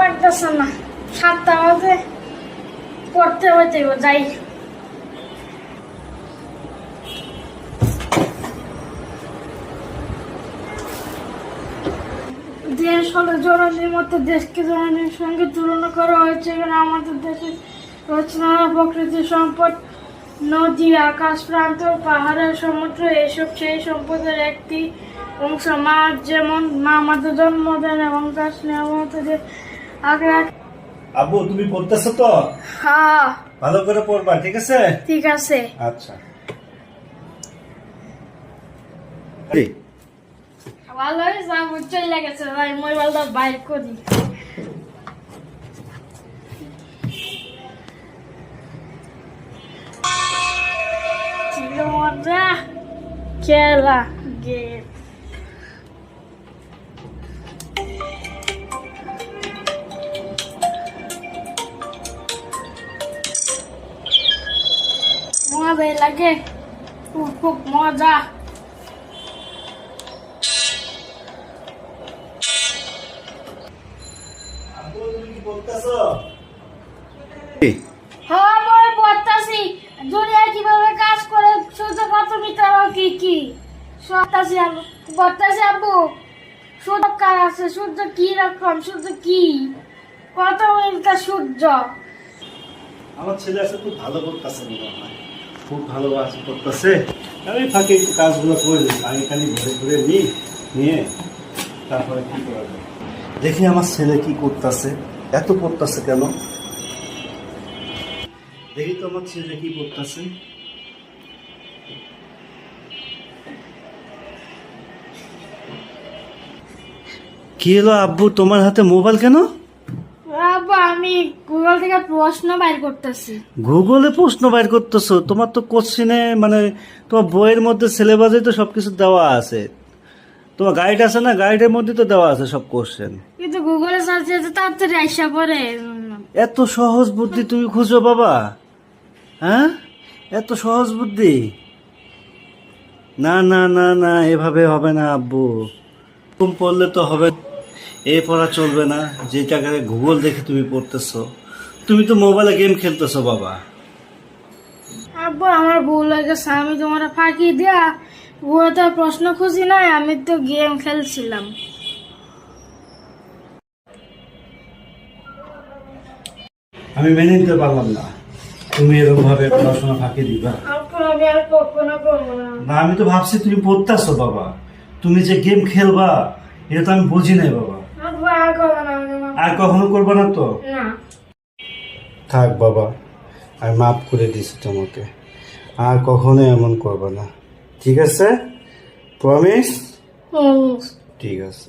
লাগতেছে না, 7টা বাজে, পড়তে হইতে যাই। দেশ হলো জননীর মতো, দেশকে জননীর সঙ্গে তুলনা করা হয়েছে। এখানে আমাদের দেশে রয়েছে নানা প্রকৃতির সম্পদ, নদী, আকাশ, প্রান্ত, পাহাড়ের, সমুদ্র, এসব সেই সম্পদের একটি অংশ। মা যেমন মা আমাদের জন্ম দেন এবং তার স্নেহ মমতাদের আগে। আব্বু তুমি পড়তেছো তো? হ্যাঁ, ভালো করে পড়বা, ঠিক আছে? ঠিক আছে। আচ্ছা। ভালো হয়েছে, চলে গেছে ভাই, মোবাইলটা বাইর করি। মজা খেলা গেম। মজাই লাগে, খুব মজা। আব্বু তুমি কি পড়তেছো? হ্যাঁ, মই পড়তাছি। দুনিয়া কিভাবে কাজ করে, সূর্য কত মিটার, কি কি সবতাছি আব্বু, পড়তাছি আব্বু। সূর্য কার আছে, সূর্য কি রকম, সূর্য কি, কত মিটার সূর্য। আমার ছেলে আছে, খুব ভালো পড়তেছে মনে হয়, খুব ভালো পড়তেছে। আমি ফাঁকে একটু কাজগুলো করে দিই, আমি খালি ঘুরে ঘুরে নিয়ে তারপরে কি করা যায় দেখি আমার ছেলে কি করতেছে, এত পড়তেছে কেন, দেখি তো আমার ছেলে কি করতেছে। কি হলো আব্বু, তোমার হাতে মোবাইল কেন? আব্বু, আমি গুগল থেকে প্রশ্ন বাইর করতেছি। গুগলে প্রশ্ন বাইর করতেছো? তোমার তো কোশ্চেনে মানে তোমার বইয়ের মধ্যে সিলেবাসে তো সবকিছু দেওয়া আছে, তোমার গাইড আছে না, গাইডের মধ্যে তো দেওয়া আছে সব কোশ্চেন। কিন্তু গুগলে সার্চ দিতে তাড়াতাড়ি আইসা পড়ে। এত সহজ বুদ্ধি তুমি খুঁজো বাবা? হ্যাঁ, এত সহজ বুদ্ধি? না না না না, এভাবে হবে না আব্বু, তুমি পড়লে তো হবে, এ পড়া চলবে না। যে জায়গায় গুগল দেখে তুমি পড়তেছো, তুমি তো মোবাইলে গেম খেলতেছো বাবা। আব্বু, আমার ভুল হয়ে গেছে, আমি তোমার ফাঁকি দিয়া বইতে প্রশ্ন খুঁজি নাই, আমি তো গেম খেলছিলাম। আমি মেনে নিতে পারলাম না, তুমি এরকম ভাবে পড়াশোনা ফাঁকি দিবা। আব্বু, আমি আর কখনো করবো না। না, আমি তো ভাবছি তুমি পড়তেছো বাবা, তুমি যে গেম খেলবা এটা তো আমি বুঝি নাই বাবা। আব্বু, আর করবো না। আর কখনো করবা না তো? না। থাক বাবা, আমি মাফ করে দিছি তোমাকে, আর কখনো এমন করবা না, ঠিক আছে? প্রমিস? ঠিক আছে।